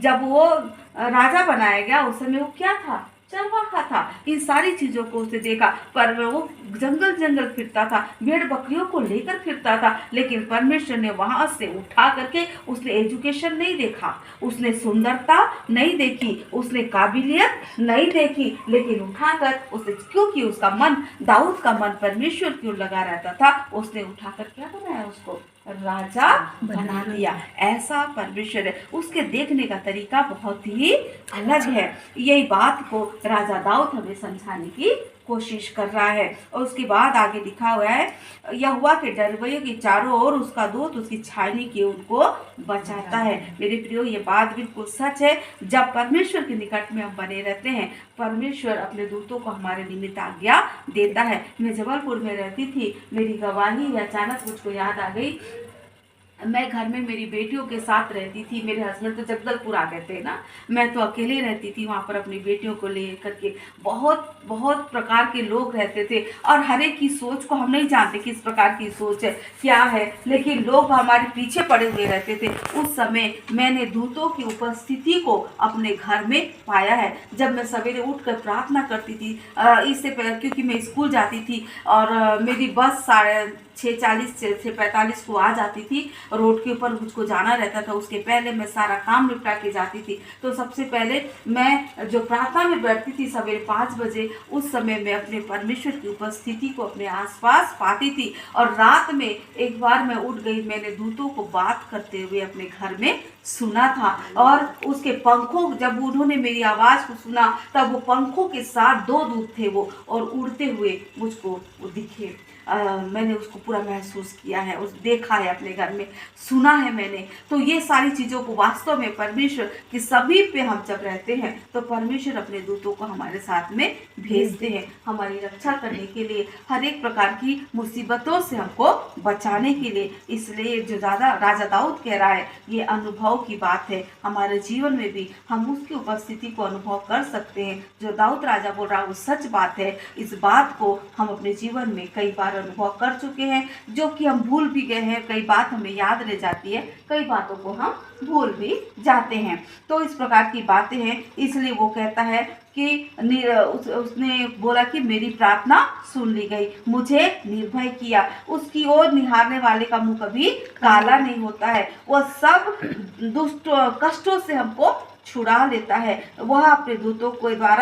जब वो राजा बनाया गया उस समय वो क्या था, चरवाहा था। इन सारी चीजों को उसने देखा, पर वो जंगल जंगल फिरता था, भेड़ बकरियों को लेकर फिरता था, लेकिन परमेश्वर ने वहां से उठा करके, उसने एजुकेशन नहीं देखा, उसने सुंदरता नहीं देखी, उसने काबिलियत नहीं देखी, लेकिन उठाकर उसने, क्योंकि उसका मन, दाऊद का मन परमेश्वर की ओर लगा रहता था, उसने उठाकर क्या बनाया, उसको राजा बना दिया। ऐसा परमेश्वर है, उसके देखने का तरीका बहुत ही अलग है। यही बात को राजा दाऊद हमें समझाने की कोशिश कर रहा है। और उसके बाद आगे लिखा हुआ है, यहोवा के डरवैयों के चारों ओर उसका दूत उसकी छावनी की उनको बचाता है। मेरे प्रियो, ये बात बिल्कुल सच है। जब परमेश्वर के निकट में हम बने रहते हैं, परमेश्वर अपने दूतों को हमारे निमित्त आज्ञा देता है। मैं जबलपुर में रहती थी, मेरी गवाही अचानक मुझको याद आ गई। मैं घर में मेरी बेटियों के साथ रहती थी, मेरे हस्बैंड तो जगदलपुर आ गए थे ना, मैं तो अकेले रहती थी वहाँ पर अपनी बेटियों को ले करके। बहुत बहुत प्रकार के लोग रहते थे, और हर एक की सोच को हम नहीं जानते किस प्रकार की सोच है, क्या है, लेकिन लोग हमारे पीछे पड़े हुए रहते थे। उस समय मैंने दूतों की उपस्थिति को अपने घर में पाया है। जब मैं सवेरे उठकर प्रार्थना करती थी, इससे क्योंकि मैं स्कूल जाती थी, और मेरी बस 6:40 से 6:45 को आ जाती थी, रोड के ऊपर मुझको जाना रहता था। उसके पहले मैं सारा काम निपटा के जाती थी। तो सबसे पहले मैं जो प्रार्थना में बैठती थी सवेरे 5 बजे, उस समय मैं अपने परमेश्वर की उपस्थिति को अपने आसपास पाती थी। और रात में एक बार मैं उठ गई, मैंने दूतों को बात करते हुए अपने घर में सुना था, और उसके पंखों, जब उन्होंने मेरी आवाज़ को सुना, तब वो पंखों के साथ 2 दूत थे वो, और उड़ते हुए मुझको वो दिखे। मैंने उसको पूरा महसूस किया है, उस देखा है अपने घर में, सुना है मैंने। तो ये सारी चीज़ों को वास्तव में परमेश्वर की सभी पे हम जब रहते हैं, तो परमेश्वर अपने दूतों को हमारे साथ में भेजते हैं, हमारी रक्षा करने के लिए, हर एक प्रकार की मुसीबतों से हमको बचाने के लिए। इसलिए जो ज़्यादा राजा दाऊद कह रहा है, ये अनुभव की बात है। हमारे जीवन में भी हम उसकी उपस्थिति को अनुभव कर सकते हैं। जो दाऊद राजा बोल रहा है वो सच बात है। इस बात को हम अपने जीवन में कई बार अनुभव कर चुके हैं, जो कि हम भूल भी गए हैं। कई बात हमें याद रह जाती है, कई बातों को हम भूल भी जाते हैं। तो इस प्रकार की बातें हैं, इसलिए वो कहता है कि उसने बोला कि मेरी प्रार्थना सुन ली गई, मुझे निर्भय किया। उसकी ओर निहारने वाले का मुंह कभी काला नहीं होता है। वह सब दुष्ट कष्टों से हमको छुड़ा लेता है। वह अपने दूतों के द्वारा